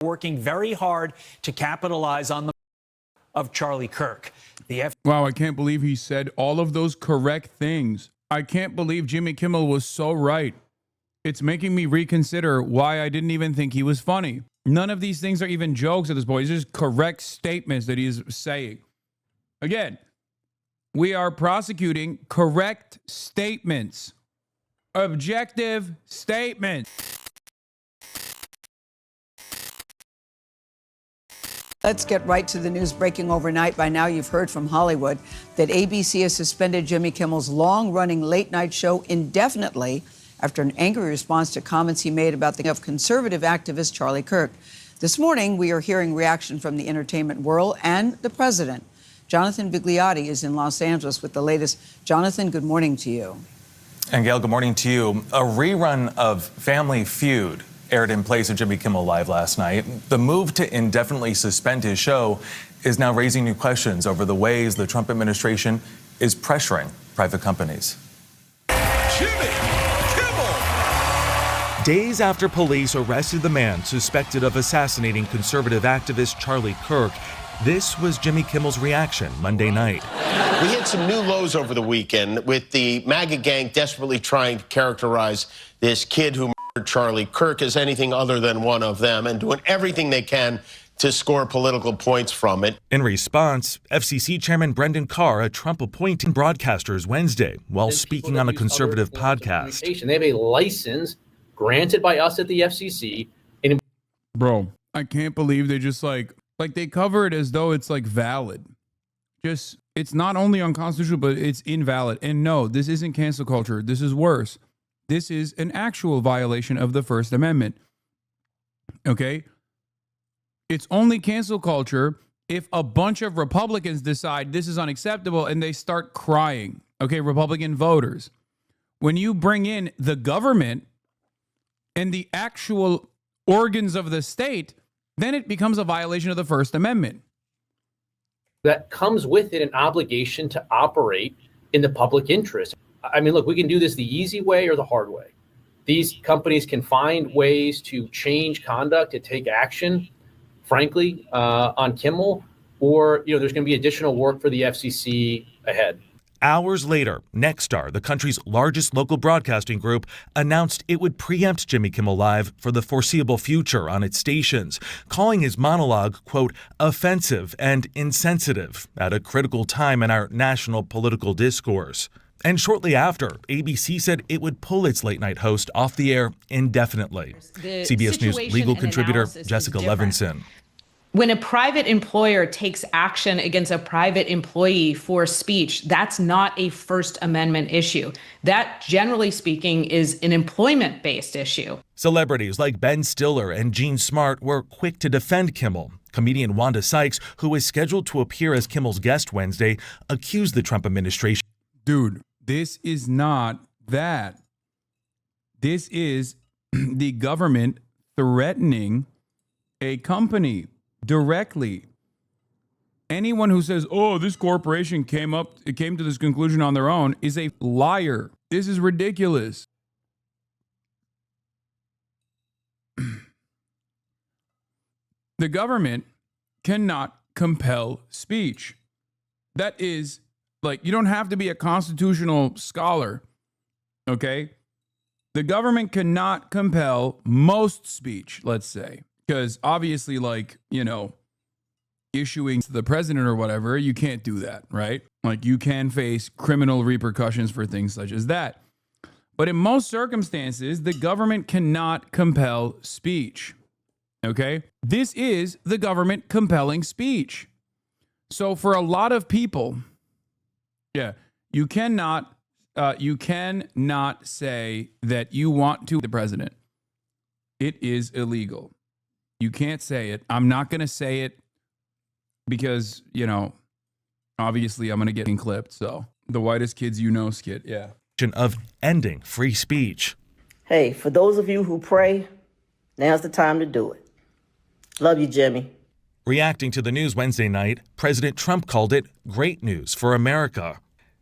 working very hard to capitalize on the of Charlie Kirk. Wow, I can't believe he said all of those correct things. I can't believe Jimmy Kimmel was so right. It's making me reconsider why I didn't even think he was funny. None of these things are even jokes at this point. It's just correct statements that he's saying. Again, we are prosecuting correct statements. Objective statements. Let's get right to the news breaking overnight. By now, you've heard from Hollywood that ABC has suspended Jimmy Kimmel's long-running late-night show indefinitely after an angry response to comments he made about the conservative activist Charlie Kirk. This morning, we are hearing reaction from the entertainment world and the president. Jonathan Vigliotti is in Los Angeles with the latest. Jonathan, good morning to you. And Gail, good morning to you. A rerun of Family Feud aired in place of Jimmy Kimmel Live last night. The move to indefinitely suspend his show is now raising new questions over the ways the Trump administration is pressuring private companies. Jimmy Kimmel! Days after police arrested the man suspected of assassinating conservative activist Charlie Kirk, this was Jimmy Kimmel's reaction Monday night. We hit some new lows over the weekend with the MAGA gang desperately trying to characterize this kid who murdered Charlie Kirk as anything other than one of them and doing everything they can to score political points from it. In response, FCC Chairman Brendan Carr, a Trump appointed broadcasters Wednesday while speaking on a conservative podcast. They have a license granted by us at the FCC. Bro, I can't believe they just like they cover it as though it's like valid. Just, it's not only unconstitutional, but it's invalid. And no, this isn't cancel culture. This is worse. This is an actual violation of the First Amendment. Okay? It's only cancel culture if a bunch of Republicans decide this is unacceptable and they start crying. Okay, Republican voters. When you bring in the government and the actual organs of the state, then it becomes a violation of the First Amendment. That comes with it an obligation to operate in the public interest. I mean, look, we can do this the easy way or the hard way. These companies can find ways to change conduct, to take action, frankly, on Kimmel, or there's going to be additional work for the FCC ahead. Hours later, Nexstar, the country's largest local broadcasting group, announced it would preempt Jimmy Kimmel Live for the foreseeable future on its stations, calling his monologue, quote, offensive and insensitive at a critical time in our national political discourse. And shortly after, ABC said it would pull its late-night host off the air indefinitely. CBS News legal contributor Jessica Levinson. When a private employer takes action against a private employee for speech, that's not a First Amendment issue. That, generally speaking, is an employment-based issue. Celebrities like Ben Stiller and Gene Smart were quick to defend Kimmel. Comedian Wanda Sykes, who was scheduled to appear as Kimmel's guest Wednesday, accused the Trump administration. Dude, this is not that. This is the government threatening a company. Directly. Anyone who says, oh, this corporation came to this conclusion on their own is a liar. This is ridiculous. The government cannot compel speech. That is, you don't have to be a constitutional scholar, okay? The government cannot compel most speech, let's say. Because obviously, issuing to the president or whatever, you can't do that, right? You can face criminal repercussions for things such as that. But in most circumstances, the government cannot compel speech, okay? This is the government compelling speech. So for a lot of people, you cannot say that you want to the president. It is illegal. You can't say it. I'm not going to say it because, obviously I'm going to get clipped. So the whitest kids you know skit. Yeah. Of ending free speech. Hey, for those of you who pray, now's the time to do it. Love you, Jimmy. Reacting to the news Wednesday night, President Trump called it great news for America.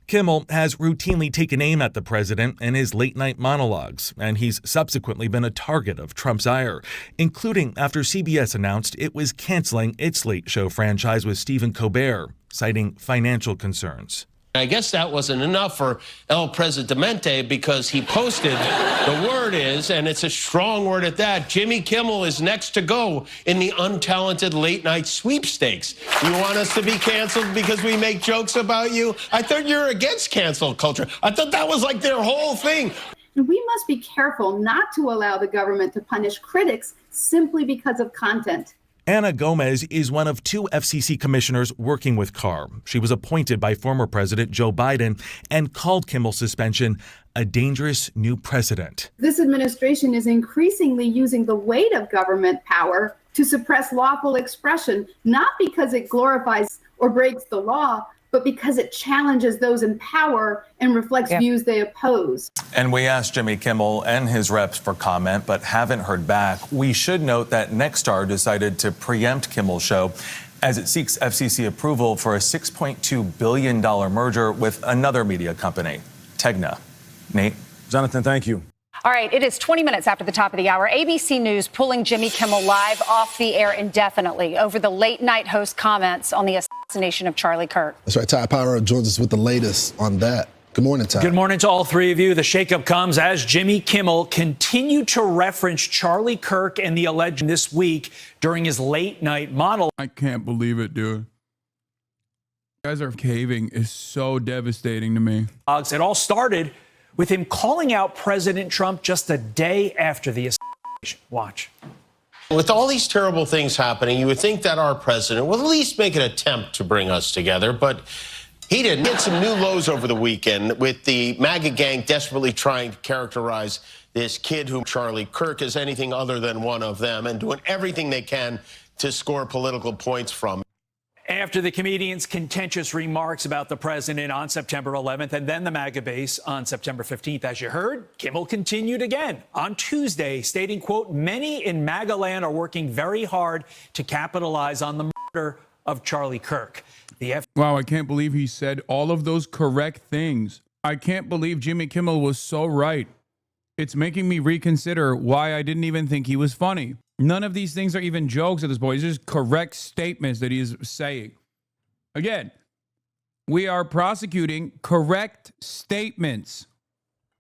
Kimmel has routinely taken aim at the president in his late-night monologues, and he's subsequently been a target of Trump's ire, including after CBS announced it was canceling its Late Show franchise with Stephen Colbert, citing financial concerns. I guess that wasn't enough for El Presidente because he posted, the word is, and it's a strong word at that, Jimmy Kimmel is next to go in the untalented late night sweepstakes. You want us to be canceled because we make jokes about you? I thought you were against cancel culture. I thought that was like their whole thing. And we must be careful not to allow the government to punish critics simply because of content. Ana Gomez is one of two FCC commissioners working with Carr. She was appointed by former President Joe Biden and called Kimmel's suspension a dangerous new precedent. This administration is increasingly using the weight of government power to suppress lawful expression, not because it glorifies or breaks the law, but because it challenges those in power and reflects views they oppose. And we asked Jimmy Kimmel and his reps for comment, but haven't heard back. We should note that Nexstar decided to preempt Kimmel's show as it seeks FCC approval for a $6.2 billion merger with another media company, Tegna. Nate? Jonathan, thank you. All right, it is 20 minutes after the top of the hour. ABC News pulling Jimmy Kimmel live off the air indefinitely over the late night host comments on the assassination of Charlie Kirk. That's right. Ty Power joins us with the latest on that. Good morning, Ty. Good morning to all three of you. The shakeup comes as Jimmy Kimmel continued to reference Charlie Kirk and the alleged this week during his late night monologue. I can't believe it, dude. You guys are caving is so devastating to me. It all started with him calling out President Trump just a day after the assassination. Watch. With all these terrible things happening, you would think that our president will at least make an attempt to bring us together, but he didn't. He had some new lows over the weekend with the MAGA gang desperately trying to characterize this kid whom Charlie Kirk as anything other than one of them and doing everything they can to score political points from. After the comedian's contentious remarks about the president on September 11th and then the MAGA base on September 15th, as you heard, Kimmel continued again on Tuesday, stating, quote, many in MAGA land are working very hard to capitalize on the murder of Charlie Kirk. Wow, I can't believe he said all of those correct things. I can't believe Jimmy Kimmel was so right. It's making me reconsider why I didn't even think he was funny. None of these things are even jokes at this point. It's just correct statements that he is saying. Again, we are prosecuting correct statements.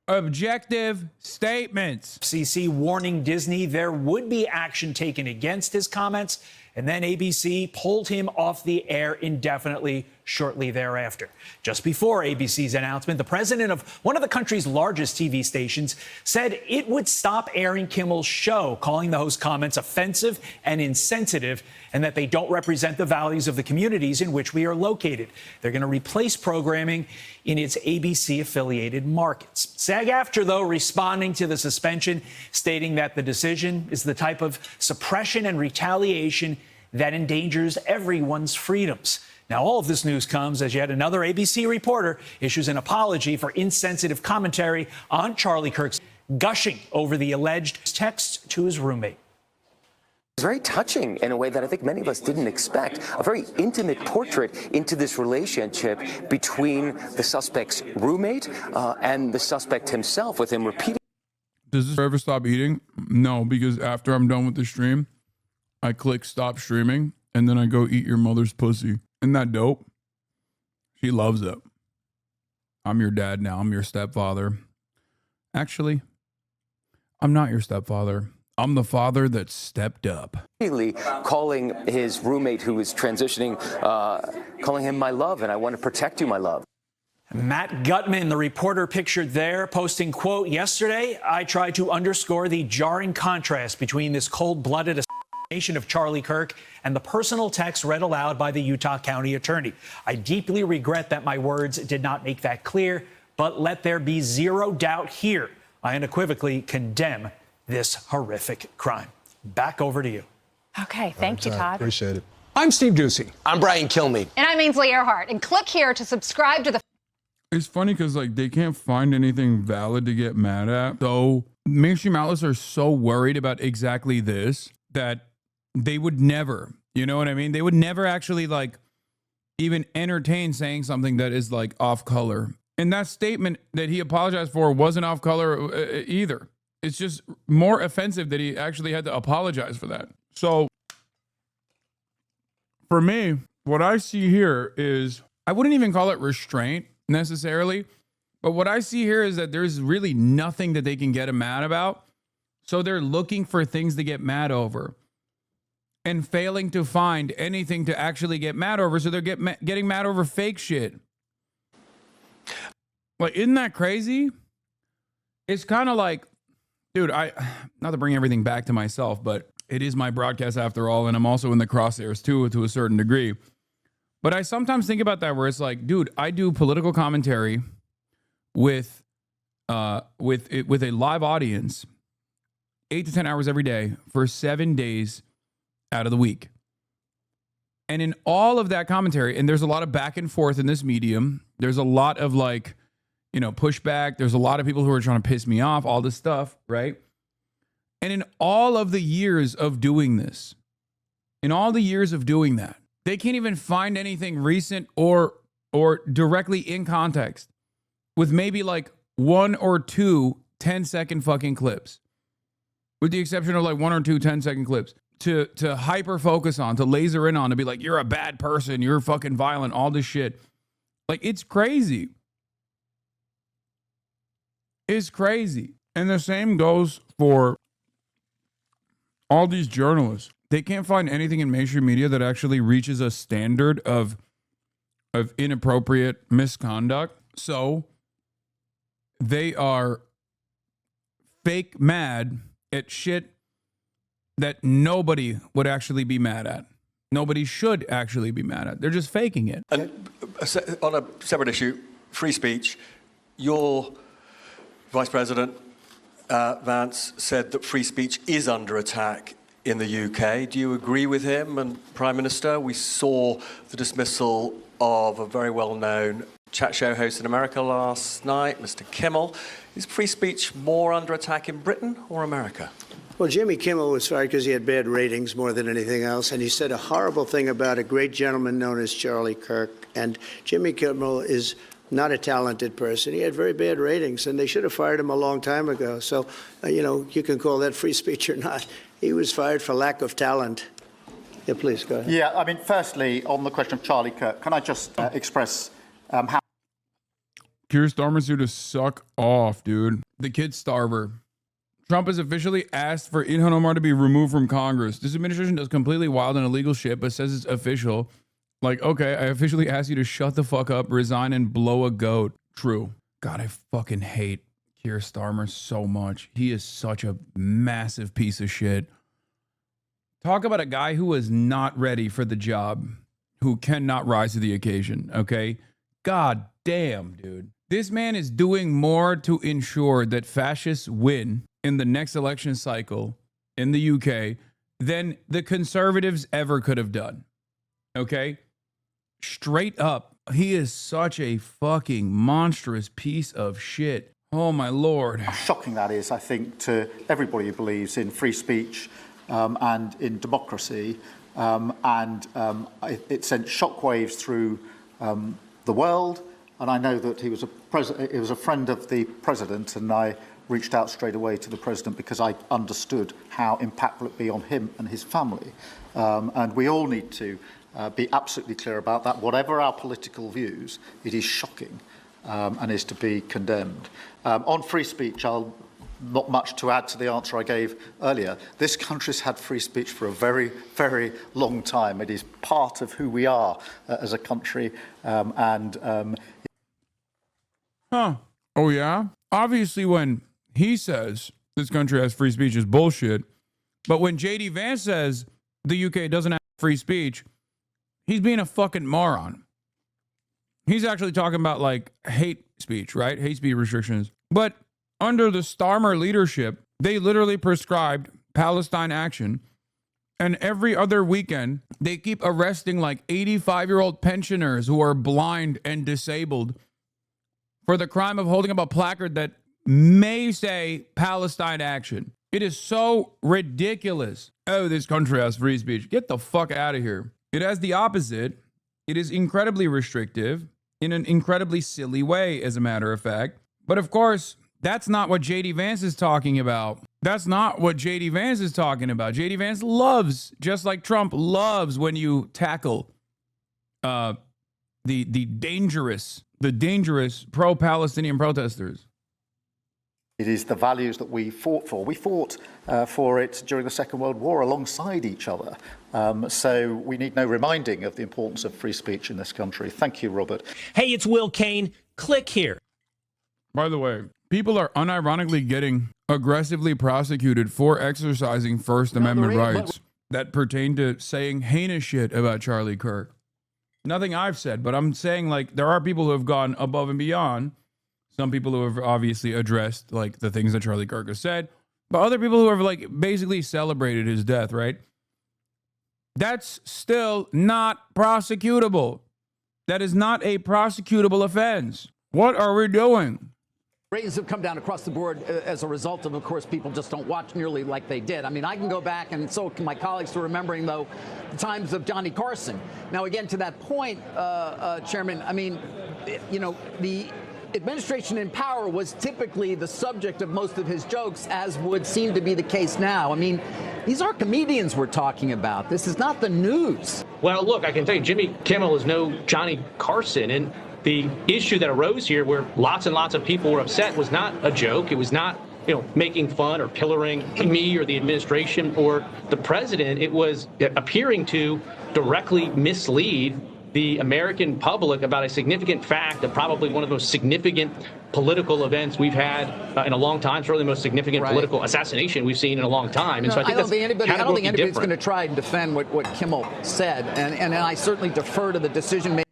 Objective statements. FCC warning Disney there would be action taken against his comments, and then ABC pulled him off the air indefinitely shortly thereafter. Just before ABC's announcement, the president of one of the country's largest TV stations said it would stop airing Kimmel's show, calling the host's comments offensive and insensitive, and that they don't represent the values of the communities in which we are located. They're going to replace programming in its ABC-affiliated markets. SAG-AFTRA, though, responding to the suspension, stating that the decision is the type of suppression and retaliation that endangers everyone's freedoms. Now, all of this news comes as yet another ABC reporter issues an apology for insensitive commentary on Charlie Kirk's gushing over the alleged text to his roommate. It's very touching in a way that I think many of us didn't expect. A very intimate portrait into this relationship between the suspect's roommate and the suspect himself, with him repeating. Does this ever stop eating? No, because after I'm done with the stream, I click stop streaming and then I go eat your mother's pussy. Isn't that dope? She loves it. I'm your dad now. I'm your stepfather. Actually, I'm not your stepfather. I'm the father that stepped up. Calling his roommate who is transitioning, calling him my love, and I want to protect you, my love. Matt Gutman, the reporter pictured there, posting, quote, yesterday, I tried to underscore the jarring contrast between this cold-blooded assassination of Charlie Kirk and the personal text read aloud by the Utah County attorney. I deeply regret that my words did not make that clear, but let there be zero doubt here. I unequivocally condemn this horrific crime. Back over to you. Okay, thank you, Todd. Appreciate it. I'm Steve Ducey. I'm Brian Kilmeade. And I'm Ainsley Earhart. And click here to subscribe to the... It's funny because, like, they can't find anything valid to get mad at. So mainstream outlets are so worried about exactly this that they would never, you know what I mean? They would never actually, like, even entertain saying something that is, like, off color. And that statement that he apologized for wasn't off color either. It's just more offensive that he actually had to apologize for that. So for me, what I see here is, I wouldn't even call it restraint necessarily, but what I see here is that there's really nothing that they can get mad about. So they're looking for things to get mad over and failing to find anything to actually get mad over. So they're getting mad over fake shit. Like, isn't that crazy? It's kind of like, dude, not to bring everything back to myself, but it is my broadcast after all, and I'm also in the crosshairs too, to a certain degree. But I sometimes think about that where it's like, dude, I do political commentary with a live audience 8 to 10 hours every day for 7 days out of the week. And in all of that commentary, and there's a lot of back and forth in this medium, there's a lot of like, you know, pushback. There's a lot of people who are trying to piss me off, all this stuff, right? And in all of the years of doing this, in all the years of doing that, they can't even find anything recent or directly in context with maybe like 1 or 2 10-second fucking clips, with the exception of like 1 or 2 10-second clips to hyper focus on, to laser in on, to be like, you're a bad person, you're fucking violent, all this shit. Like, it's crazy. It's crazy. And the same goes for all these journalists. They can't find anything in mainstream media that actually reaches a standard of inappropriate misconduct. So they are fake mad at shit that nobody would actually be mad at. Nobody should actually be mad at. They're just faking it. And on a separate issue, free speech, your Vice President Vance said that free speech is under attack in the UK. Do you agree with him? And Prime Minister, we saw the dismissal of a very well-known chat show host in America last night, Mr. Kimmel. Is free speech more under attack in Britain or America? Well, Jimmy Kimmel was fired because he had bad ratings more than anything else, and he said a horrible thing about a great gentleman known as Charlie Kirk. And Jimmy Kimmel is not a talented person. He had very bad ratings, and they should have fired him a long time ago. So, you know, you can call that free speech or not. He was fired for lack of talent. Yeah, please, go ahead. Yeah, I mean, firstly, on the question of Charlie Kirk, can I just express how... Keir Starmer's due to suck off, dude. The kid's starver. Trump has officially asked for Ilhan Omar to be removed from Congress. This administration does completely wild and illegal shit, but says it's official. Like, okay, I officially asked you to shut the fuck up, resign, and blow a goat. True. God, I fucking hate Keir Starmer so much. He is such a massive piece of shit. Talk about a guy who was not ready for the job, who cannot rise to the occasion, okay? God damn, dude. This man is doing more to ensure that fascists win in the next election cycle in the UK than the conservatives ever could have done. Okay? Straight up, he is such a fucking monstrous piece of shit. Oh, my Lord. How shocking that is, I think, to everybody who believes in free speech and in democracy. It sent shockwaves through the world. And I know that he was a friend of the president, and I reached out straight away to the president because I understood how impactful it would be on him and his family. And we all need to be absolutely clear about that. Whatever our political views, it is shocking and is to be condemned. On free speech, not much to add to the answer I gave earlier. This country's had free speech for a very, very long time. It is part of who we are as a country. Oh, yeah? Obviously, when he says this country has free speech is bullshit, but when J.D. Vance says the UK doesn't have free speech, he's being a fucking moron. He's actually talking about, like, hate speech, right? Hate speech restrictions. But under the Starmer leadership, they literally prescribed Palestine action. And every other weekend, they keep arresting, like, 85-year-old pensioners who are blind and disabled for the crime of holding up a placard that may say Palestine action. It is so ridiculous. Oh, this country has free speech. Get the fuck out of here. It has the opposite. It is incredibly restrictive. in an incredibly silly way, as a matter of fact. But of course, that's not what J.D. Vance is talking about. That's not what J.D. Vance is talking about. J.D. Vance loves, just like Trump loves, when you tackle the dangerous pro-Palestinian protesters. It is the values that we fought for. We fought for it during the Second World War alongside each other. So we need no reminding of the importance of free speech in this country. Thank you, Robert. Hey, it's Will Kane. Click here. By the way, people are unironically getting aggressively prosecuted for exercising First Amendment rights that pertain to saying heinous shit about Charlie Kirk. Nothing I've said, but I'm saying, like, there are people who have gone above and beyond. Some people who have obviously addressed, like, the things that Charlie Kirk has said, but other people who have, like, basically celebrated his death, right? That's still not prosecutable. That is not a prosecutable offense. What are we doing? Ratings have come down across the board as a result of course, people just don't watch nearly like they did. I mean, I can go back, and so can my colleagues, to remembering, though, the times of Johnny Carson. Now, again, to that point, Chairman, I mean, you know, the administration in power was typically the subject of most of his jokes, as would seem to be the case now. I mean, these are comedians we're talking about. This is not the news. Well, look, I can tell you, Jimmy Kimmel is no Johnny Carson, and the issue that arose here, where lots and lots of people were upset, was not a joke. It was not, you know, making fun or pillaring me or the administration or the president. It was appearing to directly mislead the American public about a significant fact of probably one of the most significant political events we've had in a long time. Certainly the most significant political assassination we've seen in a long time. And so I don't think anybody's going to try and defend what Kimmel said. And I certainly defer to the decision maker.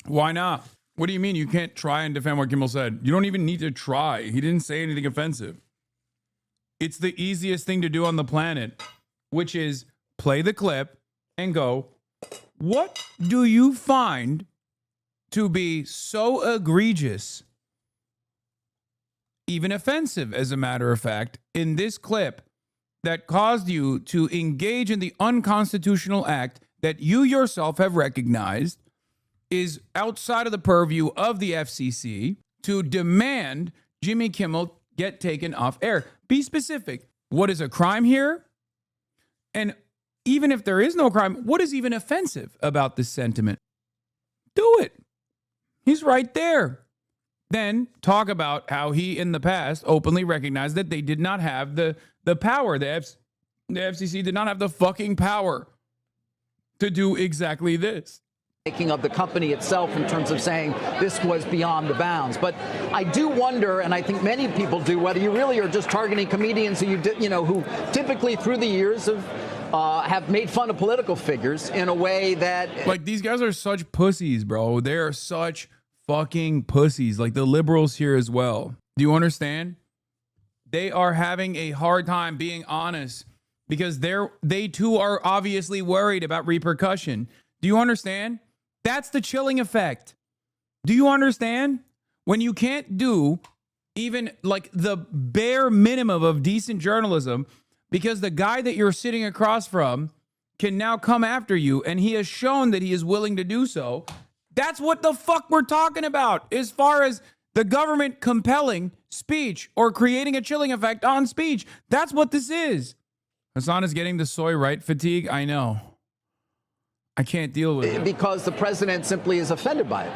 Why not? What do you mean you can't try and defend what Kimmel said? You don't even need to try. He didn't say anything offensive. It's the easiest thing to do on the planet, which is play the clip and go, what do you find to be so egregious, even offensive, as a matter of fact, in this clip that caused you to engage in the unconstitutional act that you yourself have recognized is outside of the purview of the FCC, to demand Jimmy Kimmel get taken off air? Be specific. What is a crime here? And even if there is no crime, what is even offensive about this sentiment? Do it. He's right there. Then talk about how he, in the past, openly recognized that they did not have the power. The FCC did not have the fucking power to do exactly this. Making of the company itself in terms of saying this was beyond the bounds. But I do wonder, and I think many people do, whether you really are just targeting comedians who who typically through the years have made fun of political figures in a way that, like, these guys are such pussies, bro. They are such fucking pussies. Like the liberals here as well. Do you understand? They are having a hard time being honest because they too are obviously worried about repercussion. Do you understand? That's the chilling effect. Do you understand? When you can't do even like the bare minimum of decent journalism because the guy that you're sitting across from can now come after you, and he has shown that he is willing to do so. That's what the fuck we're talking about as far as the government compelling speech or creating a chilling effect on speech. That's what this is. Hasan is getting the soy right fatigue. I know. I can't deal with it. Because the president simply is offended by it.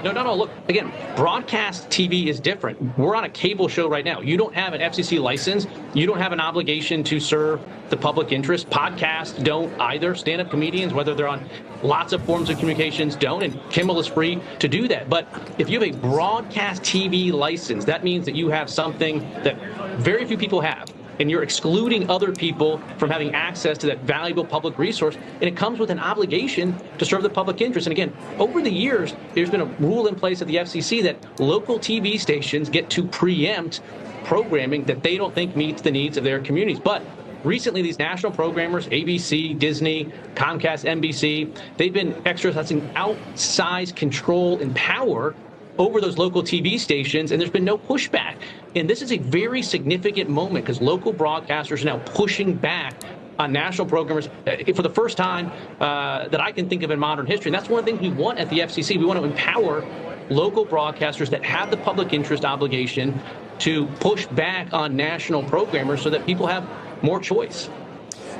No. Look, again, broadcast TV is different. We're on a cable show right now. You don't have an FCC license. You don't have an obligation to serve the public interest. Podcasts don't either. Stand-up comedians, whether they're on lots of forms of communications, don't. And Kimmel is free to do that. But if you have a broadcast TV license, that means that you have something that very few people have. And you're excluding other people from having access to that valuable public resource. And it comes with an obligation to serve the public interest. And again, over the years, there's been a rule in place at the FCC that local TV stations get to preempt programming that they don't think meets the needs of their communities. But recently, these national programmers, ABC, Disney, Comcast, NBC, they've been exercising outsized control and power over those local TV stations, and there's been no pushback. And this is a very significant moment because local broadcasters are now pushing back on national programmers for the first time that I can think of in modern history. And that's one of the things we want at the FCC. We want to empower local broadcasters that have the public interest obligation to push back on national programmers so that people have more choice.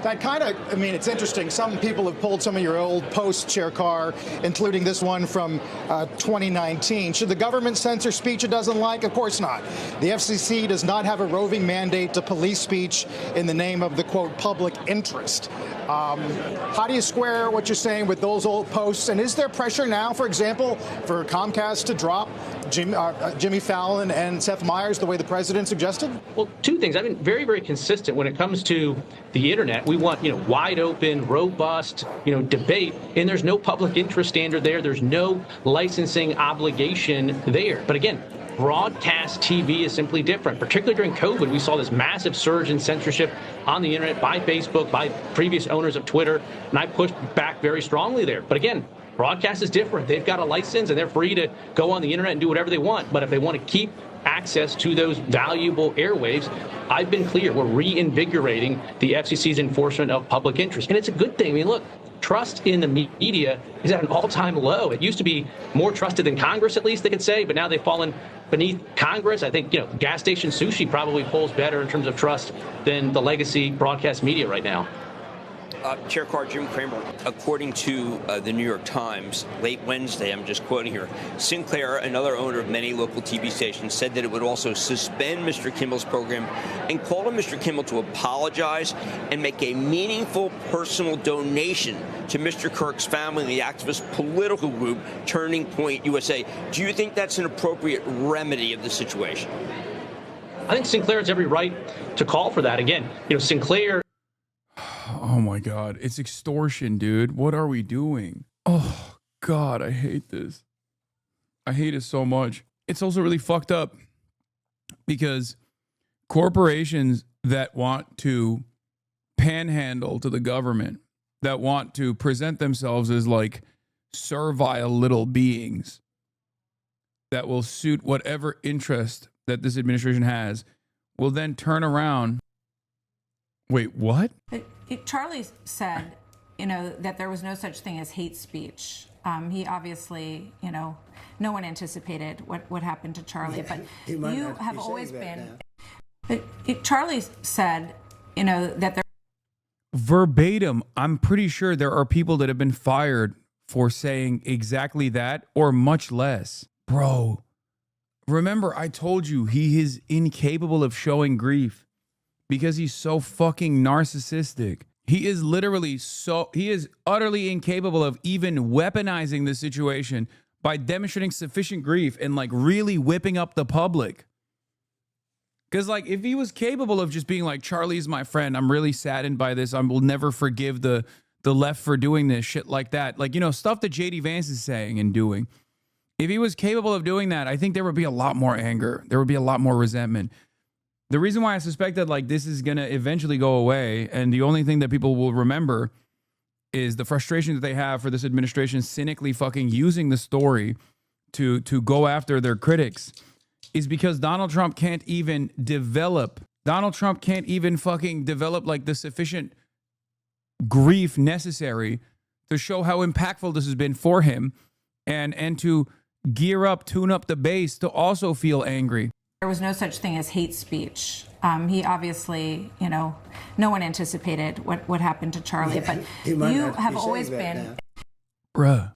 That kind of, I mean, it's interesting. Some people have pulled some of your old posts, Chair Carr, including this one from 2019. Should the government censor speech it doesn't like? Of course not. The FCC does not have a roving mandate to police speech in the name of the, quote, public interest. How do you square what you're saying with those old posts? And is there pressure now, for example, for Comcast to drop Jimmy Fallon and Seth Meyers the way the president suggested? Well, two things. I've been very, very consistent when it comes to the internet. We want, wide open, robust, debate. And there's no public interest standard there. There's no licensing obligation there. But again, broadcast TV is simply different. Particularly during COVID, we saw this massive surge in censorship on the internet by Facebook, by previous owners of Twitter, and I pushed back very strongly there. But again, broadcast is different. They've got a license and they're free to go on the internet and do whatever they want. But if they want to keep access to those valuable airwaves, I've been clear. We're reinvigorating the FCC's enforcement of public interest. And it's a good thing. I mean, look, trust in the media is at an all-time low. It used to be more trusted than Congress, at least they could say, but now they've fallen beneath Congress. I think, gas station sushi probably polls better in terms of trust than the legacy broadcast media right now. Chair Carr, Jim Cramer, according to the New York Times, late Wednesday, I'm just quoting here, Sinclair, another owner of many local TV stations, said that it would also suspend Mr. Kimmel's program and called on Mr. Kimmel to apologize and make a meaningful personal donation to Mr. Kirk's family and the activist political group Turning Point USA. Do you think that's an appropriate remedy of the situation? I think Sinclair has every right to call for that. Again, Sinclair. Oh my God, it's extortion, dude. What are we doing? Oh God, I hate this. I hate it so much. It's also really fucked up because corporations that want to panhandle to the government, that want to present themselves as like servile little beings that will suit whatever interest that this administration has, will then turn around. Wait, what? Charlie said, that there was no such thing as hate speech. He obviously, no one anticipated what happened to Charlie, but you have always been. Charlie said, that there. Verbatim, I'm pretty sure there are people that have been fired for saying exactly that or much less. Bro, remember I told you he is incapable of showing grief because he's so fucking narcissistic. He is utterly incapable of even weaponizing the situation by demonstrating sufficient grief and like really whipping up the public. Because like if he was capable of just being like, Charlie's my friend, I'm really saddened by this, I will never forgive the left for doing this, shit like that. Like, stuff that JD Vance is saying and doing. If he was capable of doing that, I think there would be a lot more anger. There would be a lot more resentment. The reason why I suspect that like this is going to eventually go away and the only thing that people will remember is the frustration that they have for this administration cynically fucking using the story to go after their critics is because Donald Trump can't even fucking develop like the sufficient grief necessary to show how impactful this has been for him and to tune up the base to also feel angry. There was no such thing as hate speech. He obviously, no one anticipated what happened to Charlie, but you have always been. Bruh,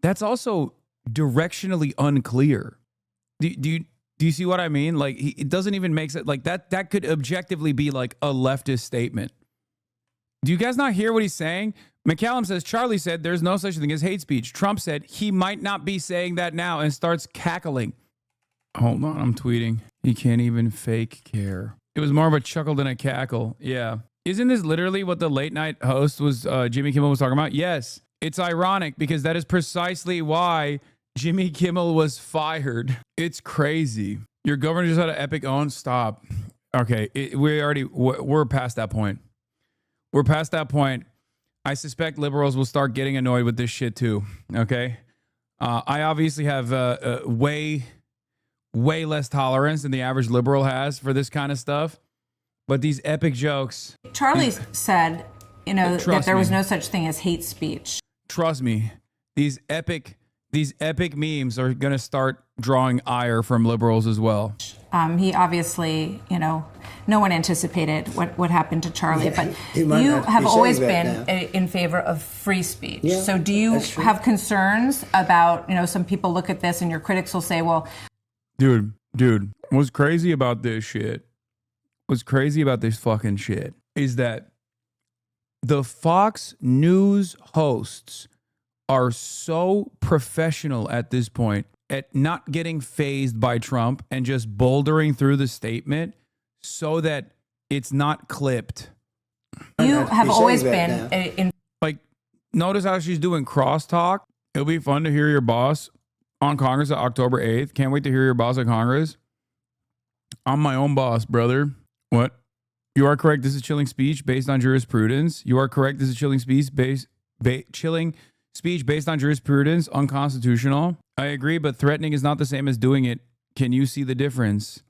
that's also directionally unclear. Do you see what I mean? Like, it doesn't even make sense. Like that could objectively be like a leftist statement. Do you guys not hear what he's saying? McCallum says, Charlie said there's no such thing as hate speech. Trump said he might not be saying that now and starts cackling. Hold on, I'm tweeting. He can't even fake care. It was more of a chuckle than a cackle. Yeah. Isn't this literally what the late night host was, Jimmy Kimmel was talking about? Yes. It's ironic because that is precisely why Jimmy Kimmel was fired. It's crazy. Your governor just had an epic own. Stop. Okay. We're past that point. We're past that point. I suspect liberals will start getting annoyed with this shit too. Okay. I obviously have way less tolerance than the average liberal has for this kind of stuff. But these epic jokes. Charlie said, that there was me. no such thing as hate speech. Trust me, these epic memes are going to start drawing ire from liberals as well. He obviously, no one anticipated what happened to Charlie, but you have always been in favor of free speech. Yeah, so do you have concerns about, some people look at this and your critics will say, well, Dude, what's crazy about this shit? What's crazy about this fucking shit is that the Fox News hosts are so professional at this point at not getting phased by Trump and just bouldering through the statement so that it's not clipped. you have always been in Like, notice how she's doing crosstalk. It'll be fun to hear your boss on Congress on October 8th. Can't wait to hear your boss at Congress. I'm my own boss, brother. What? You are correct. This is chilling speech based on jurisprudence. You are correct. This is chilling speech based on jurisprudence, unconstitutional. I agree, but threatening is not the same as doing it. Can you see the difference?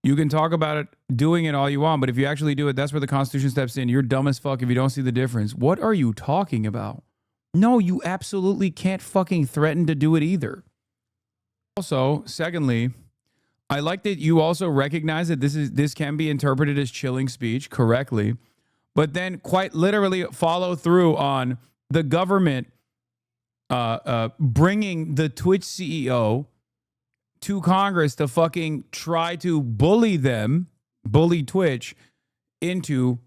You can talk about it, doing it all you want, but if you actually do it, that's where the Constitution steps in. You're dumb as fuck if you don't see the difference. What are you talking about? No, you absolutely can't fucking threaten to do it either. Also, secondly, I like that you also recognize that this can be interpreted as chilling speech correctly, but then quite literally follow through on the government bringing the Twitch CEO to Congress to fucking try to bully Twitch into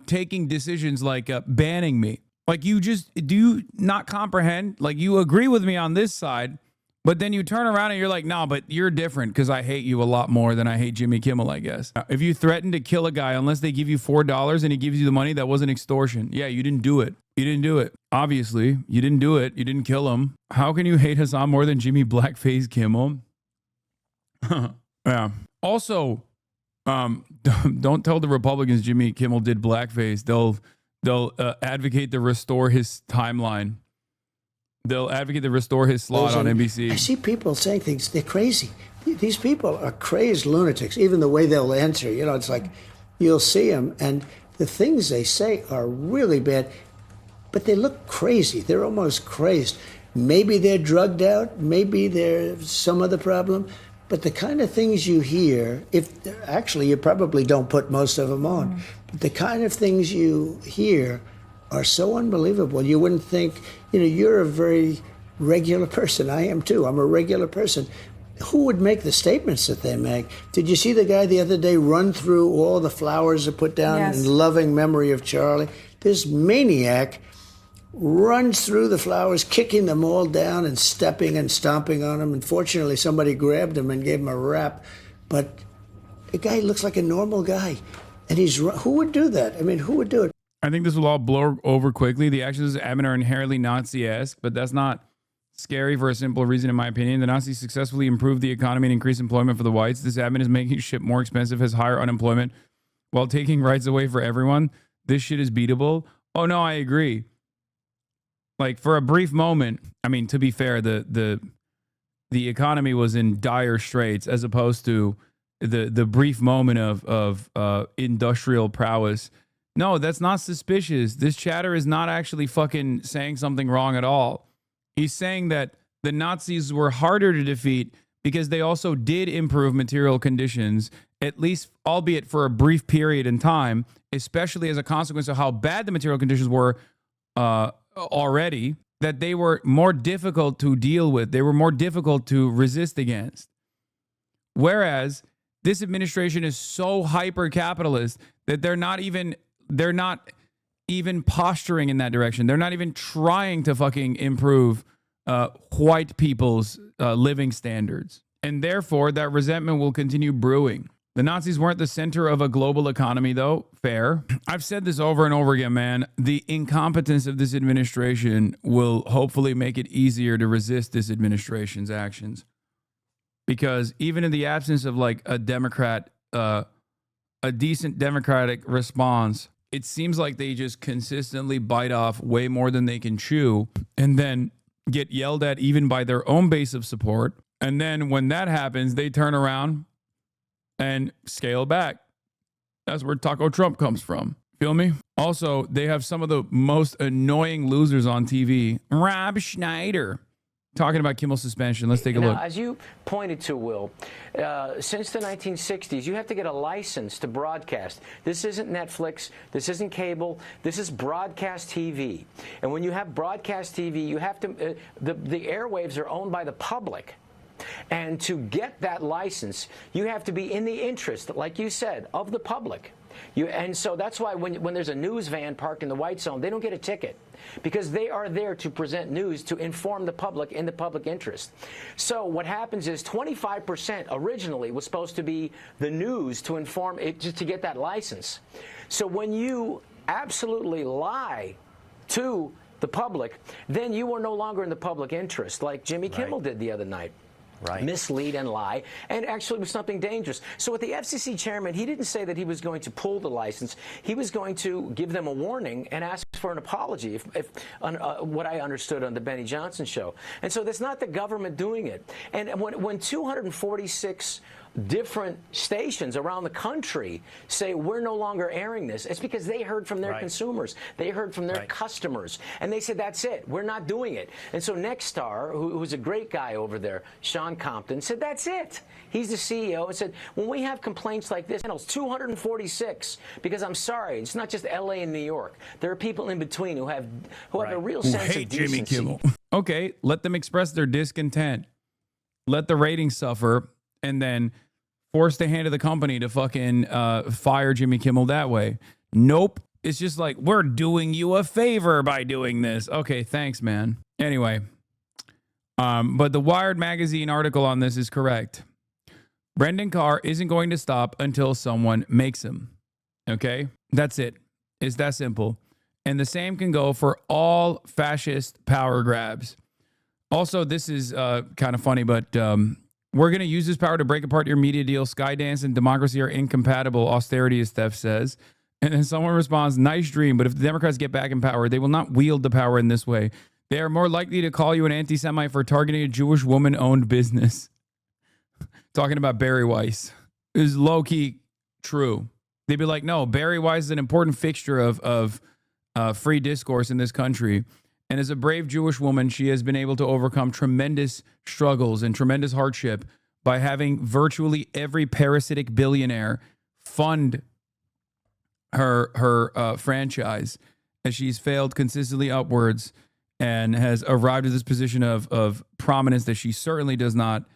taking decisions like banning me. Like, do you not comprehend? Like, you agree with me on this side, but then you turn around and you're like, no, but you're different because I hate you a lot more than I hate Jimmy Kimmel, I guess. If you threaten to kill a guy unless they give you $4 and he gives you the money, that wasn't extortion. Yeah, you didn't do it. You didn't do it. Obviously, you didn't do it. You didn't kill him. How can you hate Hasan more than Jimmy Blackface Kimmel? Yeah. Also, don't tell the Republicans Jimmy Kimmel did blackface. They'll advocate to restore his timeline. They'll advocate to restore his slot on NBC. I see people saying things, they're crazy. These people are crazed lunatics, even the way they'll answer. It's like you'll see them, and the things they say are really bad, but they look crazy. They're almost crazed. Maybe they're drugged out. Maybe there's some other problem. But the kind of things you hear, actually you probably don't put most of them on, but the kind of things you hear are so unbelievable. You wouldn't think, you're a very regular person. I am too. I'm a regular person. Who would make the statements that they make? Did you see the guy the other day run through all the flowers that put down in loving memory of Charlie? This maniac runs through the flowers, kicking them all down and stepping and stomping on them. And fortunately, somebody grabbed him and gave him a rap. But the guy looks like a normal guy. And who would do that? I mean, who would do it? I think this will all blow over quickly. The actions of admin are inherently Nazi-esque, but that's not scary for a simple reason, in my opinion. The Nazis successfully improved the economy and increased employment for the whites. This admin is making shit more expensive, has higher unemployment, while taking rights away for everyone. This shit is beatable. Oh, no, I agree. Like, for a brief moment, I mean, to be fair, the economy was in dire straits as opposed to the brief moment of industrial prowess. No, that's not suspicious. This chatter is not actually fucking saying something wrong at all. He's saying that the Nazis were harder to defeat because they also did improve material conditions, at least, albeit for a brief period in time, especially as a consequence of how bad the material conditions were already, that they were more difficult to deal with. They were more difficult to resist against. Whereas this administration is so hyper-capitalist that they're not even posturing in that direction. They're not even trying to fucking improve white people's living standards. And therefore, that resentment will continue brewing. The Nazis weren't the center of a global economy, though. Fair. I've said this over and over again, man. The incompetence of this administration will hopefully make it easier to resist this administration's actions. Because even in the absence of like a Democrat, a decent Democratic response, it seems like they just consistently bite off way more than they can chew and then get yelled at even by their own base of support. And then when that happens, they turn around and scale back. That's where Taco Trump comes from. Feel me? Also, they have some of the most annoying losers on TV. Rob Schneider talking about Kimmel's suspension. Let's take a look. As you pointed to, Will, since the 1960s, you have to get a license to broadcast. This isn't Netflix. This isn't cable. This is broadcast TV. And when you have broadcast TV, you have to, the airwaves are owned by the public. And to get that license, you have to be in the interest, like you said, of the public. And so that's why when there's a news van parked in the white zone, they don't get a ticket because they are there to present news to inform the public in the public interest. So what happens is 25% originally was supposed to be the news to inform it, just to get that license. So when you absolutely lie to the public, then you are no longer in the public interest, like Jimmy Kimmel did the other night. Mislead and lie, and actually was something dangerous. So with the FCC chairman, he didn't say that he was going to pull the license. He was going to give them a warning and ask for an apology, if what I understood on the Benny Johnson show. And so that's not the government doing it. And when 246 different stations around the country say we're no longer airing this, it's because they heard from their consumers, they heard from their customers, and they said that's it, we're not doing it. And so Nexstar, who's a great guy over there, Sean Compton, said that's it. He's the CEO, and said when we have complaints like this, 246, because I'm sorry, it's not just LA and New York. There are people in between who have a real sense of decency. Jimmy Kimmel. Okay, let them express their discontent. Let the ratings suffer, and then force the hand of the company to fucking fire Jimmy Kimmel that way. Nope. It's just like, we're doing you a favor by doing this. Okay, thanks, man. Anyway, but the Wired magazine article on this is correct. Brendan Carr isn't going to stop until someone makes him. Okay? That's it. It's that simple. And the same can go for all fascist power grabs. Also, this is kind of funny, but we're going to use this power to break apart your media deal. Skydance and democracy are incompatible, austerity, as Steph says. And then someone responds, nice dream, but if the Democrats get back in power, they will not wield the power in this way. They are more likely to call you an anti-Semite for targeting a Jewish woman-owned business. Talking about Barry Weiss is low-key true. They'd be like, no, Barry Weiss is an important fixture of free discourse in this country. And as a brave Jewish woman, she has been able to overcome tremendous struggles and tremendous hardship by having virtually every parasitic billionaire fund her franchise, as she's failed consistently upwards and has arrived at this position of prominence that she certainly does not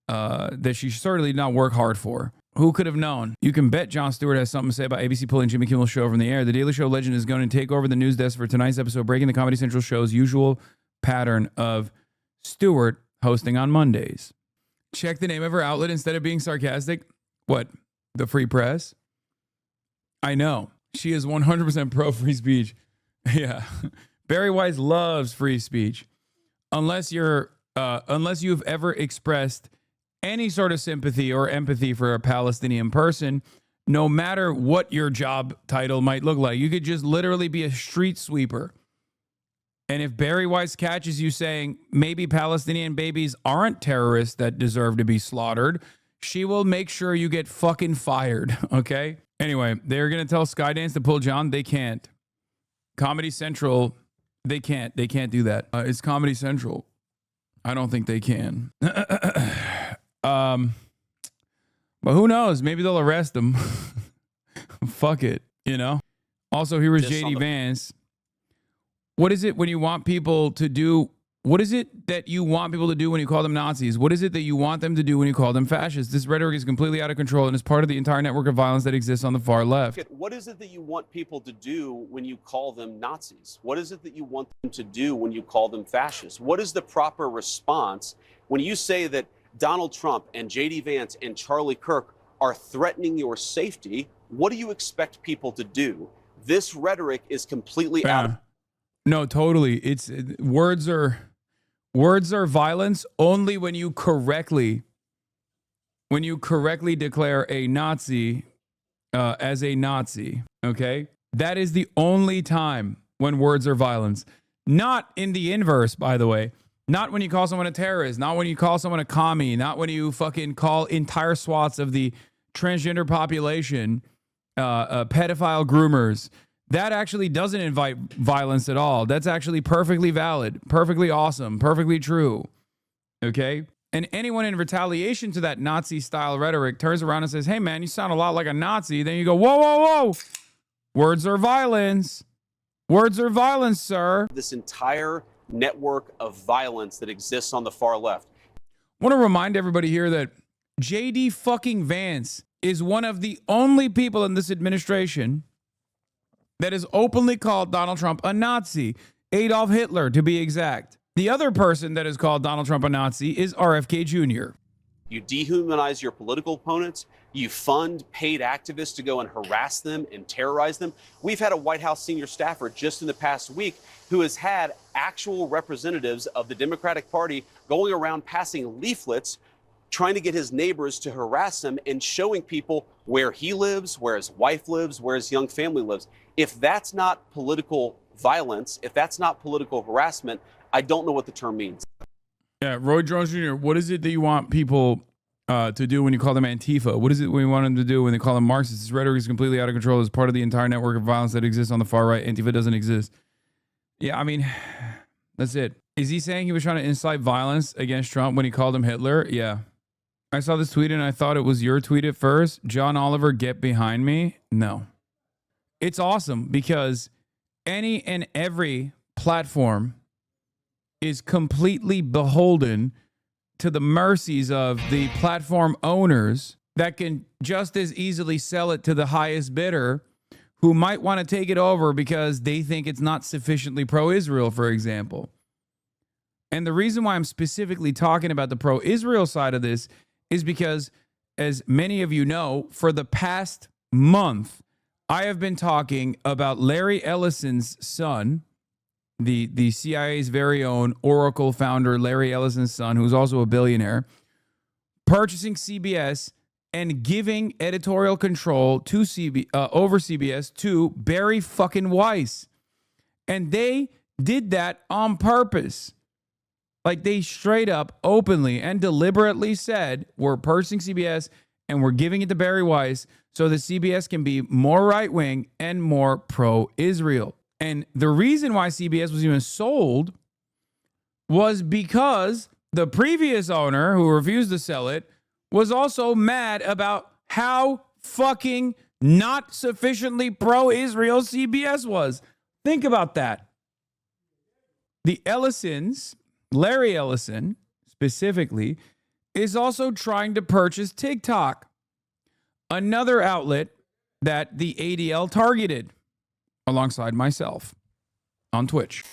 work hard for. Who could have known? You can bet Jon Stewart has something to say about ABC pulling Jimmy Kimmel's show from the air. The Daily Show legend is going to take over the news desk for tonight's episode, breaking the Comedy Central show's usual pattern of Stewart hosting on Mondays. Check the name of her outlet instead of being sarcastic. What? The Free Press? I know. She is 100% pro free speech. Yeah. Barry Weiss loves free speech. Unless you've ever expressed any sort of sympathy or empathy for a Palestinian person, no matter what your job title might look like. You could just literally be a street sweeper. And if Barry Weiss catches you saying maybe Palestinian babies aren't terrorists that deserve to be slaughtered, she will make sure you get fucking fired, okay? Anyway, they're going to tell Skydance to pull John. They can't. Comedy Central, they can't. They can't do that. It's Comedy Central. I don't think they can. But who knows? Maybe they'll arrest him. Fuck it, you know? Also, here was JD Vance. What is it when you want people to do? What is it that you want people to do when you call them Nazis? What is it that you want them to do when you call them fascists? This rhetoric is completely out of control and is part of the entire network of violence that exists on the far left. What is it that you want people to do when you call them Nazis? What is it that you want them to do when you call them fascists? What is the proper response when you say that Donald Trump and JD Vance and Charlie Kirk are threatening your safety? What do you expect people to do? This rhetoric is completely out of... No, totally. It's words are violence only when you correctly declare a Nazi as a Nazi. Okay, that is the only time when words are violence. Not in the inverse, by the way. Not when you call someone a terrorist. Not when you call someone a commie. Not when you fucking call entire swaths of the transgender population pedophile groomers. That actually doesn't invite violence at all. That's actually perfectly valid, perfectly awesome, perfectly true. Okay? And anyone in retaliation to that Nazi-style rhetoric turns around and says, hey, man, you sound a lot like a Nazi. Then you go, whoa, whoa, whoa. Words are violence. Words are violence, sir. This entire network of violence that exists on the far left. I want to remind everybody here that J.D. fucking Vance is one of the only people in this administration that has openly called Donald Trump a Nazi, Adolf Hitler to be exact. The other person that has called Donald Trump a Nazi is RFK Jr. You dehumanize your political opponents. You fund paid activists to go and harass them and terrorize them. We've had a White House senior staffer just in the past week who has had actual representatives of the Democratic Party going around passing leaflets trying to get his neighbors to harass him and showing people where he lives, where his wife lives, where his young family lives. If that's not political violence, if that's not political harassment, I don't know what the term means. Yeah, Roy Jones Jr., what is it that you want people to do when you call them Antifa? What is it we want them to do when they call them Marxists? This rhetoric is completely out of control as part of the entire network of violence that exists on the far right. Antifa doesn't exist. Yeah, I mean, that's it. Is he saying he was trying to incite violence against Trump when he called him Hitler? Yeah. I saw this tweet and I thought it was your tweet at first. John Oliver, get behind me. No. It's awesome because any and every platform is completely beholden to the mercies of the platform owners that can just as easily sell it to the highest bidder who might want to take it over because they think it's not sufficiently pro-Israel, for example. And the reason why I'm specifically talking about the pro-Israel side of this is because, as many of you know, for the past month, I have been talking about Larry Ellison's son, the CIA's very own Oracle founder, Larry Ellison's son, who's also a billionaire, purchasing CBS and giving editorial control to over CBS to Barry fucking Weiss. And they did that on purpose. Like, they straight up, openly, and deliberately said, we're purchasing CBS and we're giving it to Barry Weiss so that CBS can be more right-wing and more pro-Israel. And the reason why CBS was even sold was because the previous owner, who refused to sell it, was also mad about how fucking not sufficiently pro-Israel CBS was. Think about that. The Ellisons, Larry Ellison specifically, is also trying to purchase TikTok, another outlet that the ADL targeted alongside myself on Twitch.